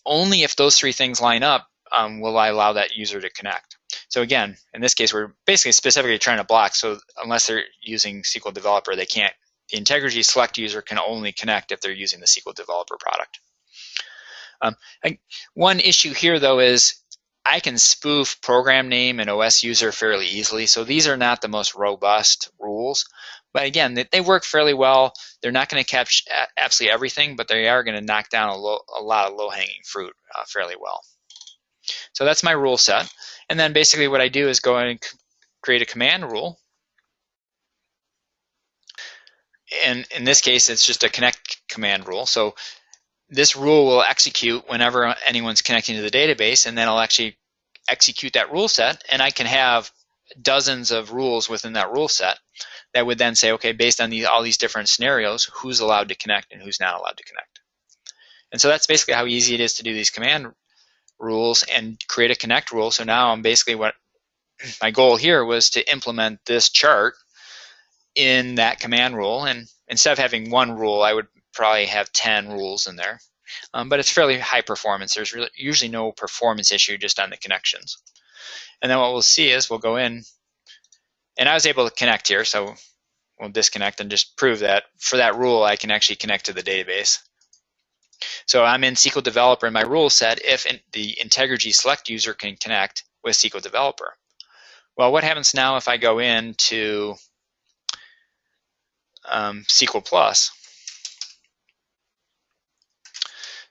S2: Only if those three things line up will I allow that user to connect. So again, in this case, we're basically specifically trying to block, so unless they're using SQL Developer, they can't. The Integrigy Select user can only connect if they're using the SQL Developer product. One issue here, though, is I can spoof program name and OS user fairly easily. So these are not the most robust rules. But again, they work fairly well. They're not going to catch absolutely everything, but they are going to knock down a lot of low-hanging fruit fairly well. So that's my rule set. And then basically what I do is go and create a command rule. And in this case, it's just a connect command rule. So this rule will execute whenever anyone's connecting to the database, and then I'll actually execute that rule set, and I can have dozens of rules within that rule set that would then say, okay, based on all these different scenarios, who's allowed to connect and who's not allowed to connect. And so that's basically how easy it is to do these command rules and create a connect rule. So now I'm basically, what my goal here was to implement this chart in that command rule, and instead of having one rule, I would probably have 10 rules in there. But it's fairly high performance. There's usually no performance issue just on the connections. And then what we'll see is we'll go in, and I was able to connect here, so we'll disconnect and just prove that for that rule I can actually connect to the database. So I'm in SQL Developer in my rule set if the Integrigy Select user can connect with SQL Developer. Well, what happens now if I go into SQL Plus?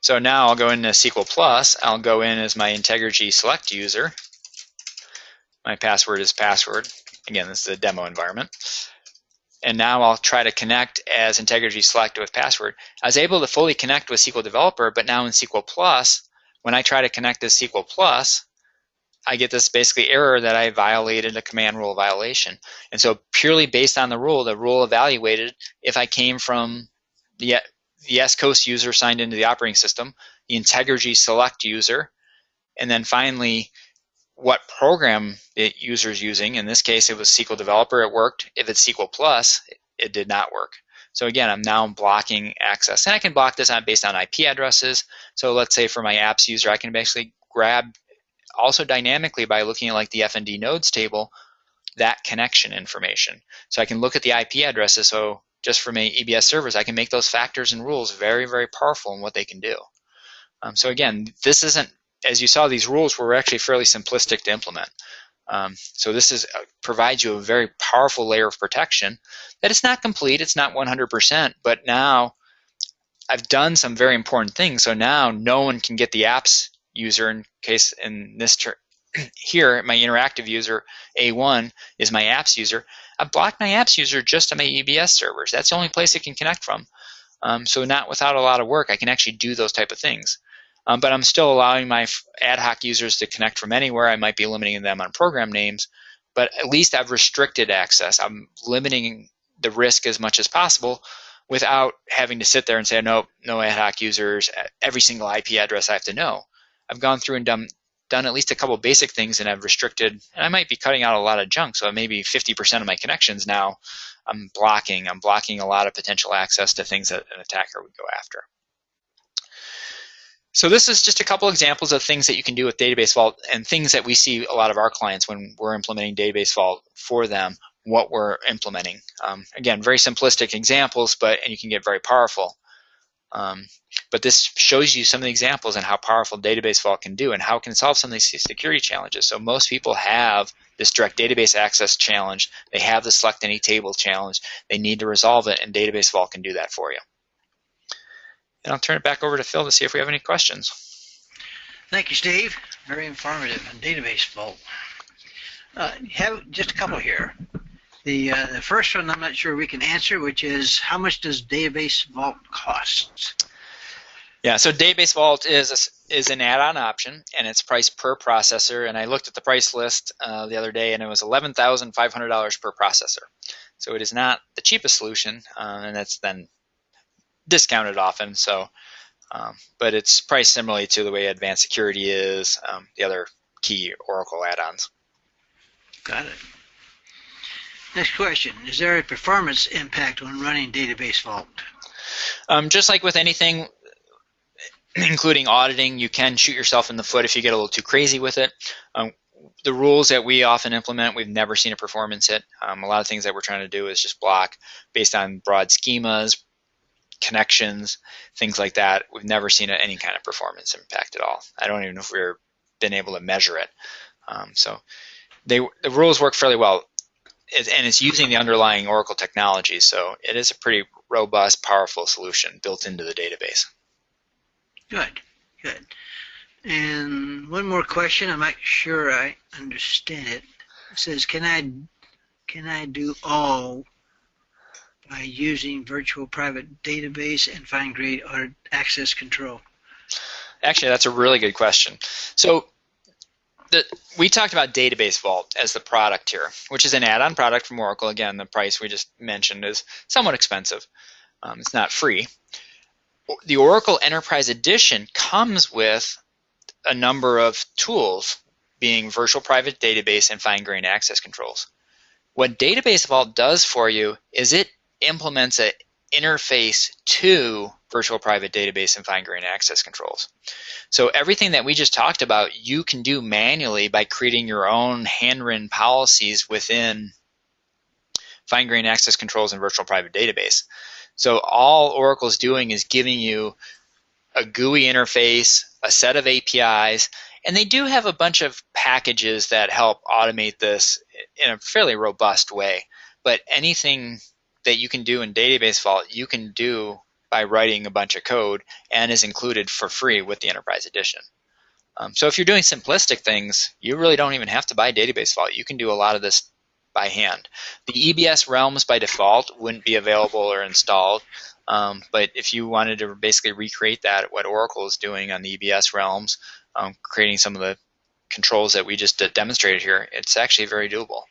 S2: So now I'll go into SQL Plus. I'll go in as my Integrigy Select user. My password is password. Again, this is a demo environment. And now I'll try to connect as Integrigy Select with password. I was able to fully connect with SQL Developer, but now in SQL Plus, when I try to connect as SQL Plus, I get this basically error that I violated a command rule violation. And so purely based on the rule evaluated if I came from the scoast user signed into the operating system, the Integrigy Select user, and then finally what program the user is using. In this case, it was SQL Developer, it worked. If it's SQL Plus, it did not work. So again, I'm now blocking access. And I can block this based on IP addresses. So let's say for my apps user, I can basically grab also dynamically by looking at like the FND nodes table, that connection information. So I can look at the IP addresses. So just for my EBS servers, I can make those factors and rules very, very powerful in what they can do. So again, this isn't, as you saw, these rules were actually fairly simplistic to implement. So this provides you a very powerful layer of protection that it's not complete, it's not 100%, but now I've done some very important things. So now no one can get the apps user, in case in this here, my interactive user, A1, is my apps user. I've blocked my apps user just on my EBS servers. That's the only place it can connect from. So not without a lot of work, I can actually do those type of things. But I'm still allowing my ad hoc users to connect from anywhere. I might be limiting them on program names, but at least I've restricted access. I'm limiting the risk as much as possible without having to sit there and say, no ad hoc users, every single IP address I have to know. I've gone through and done at least a couple basic things, and I've restricted, and I might be cutting out a lot of junk, so maybe 50% of my connections now I'm blocking a lot of potential access to things that an attacker would go after. So this is just a couple examples of things that you can do with Database Vault and things that we see a lot of our clients when we're implementing Database Vault for them, what we're implementing. Again, very simplistic examples, and you can get very powerful. But this shows you some of the examples and how powerful Database Vault can do and how it can solve some of these security challenges. So most people have this direct database access challenge. They have the select any table challenge. They need to resolve it, and Database Vault can do that for you. And I'll turn it back over to Phil to see if we have any questions.
S1: Thank you, Steve. Very informative on Database Vault. Have just a couple here. The first one I'm not sure we can answer, which is how much does Database Vault cost?
S2: Yeah, so Database Vault is an add-on option, and it's priced per processor. And I looked at the price list the other day, and it was $11,500 per processor. So it is not the cheapest solution, and that's then discounted often. So, but it's priced similarly to the way Advanced Security is, the other key Oracle add-ons.
S1: Got it. Next question: is there a performance impact when running Database Vault?
S2: Just like with anything, including auditing, you can shoot yourself in the foot if you get a little too crazy with it. The rules that we often implement, we've never seen a performance hit. A lot of things that we're trying to do is just block based on broad schemas, connections, things like that. We've never seen any kind of performance impact at all. I don't even know if we've been able to measure it. So the rules work fairly well. And it's using the underlying Oracle technology, so it is a pretty robust, powerful solution built into the database.
S1: Good, good. And one more question. I'm not sure I understand it. It says, can I do all by using virtual private database and fine-grained audit access control?
S2: Actually, that's a really good question. So we talked about Database Vault as the product here, which is an add-on product from Oracle. Again, the price we just mentioned is somewhat expensive. It's not free. The Oracle Enterprise Edition comes with a number of tools, being virtual private database and fine-grained access controls. What Database Vault does for you is it implements an interface to virtual private database and fine-grained access controls. So everything that we just talked about, you can do manually by creating your own handwritten policies within fine-grained access controls and virtual private database. So all Oracle's doing is giving you a GUI interface, a set of APIs, and they do have a bunch of packages that help automate this in a fairly robust way. But anything that you can do in Database Vault, you can do by writing a bunch of code and is included for free with the Enterprise Edition. So if you're doing simplistic things, you really don't even have to buy Database Vault. You can do a lot of this by hand. The EBS realms by default wouldn't be available or installed, but if you wanted to basically recreate that, what Oracle is doing on the EBS realms, creating some of the controls that we just demonstrated here, it's actually very doable.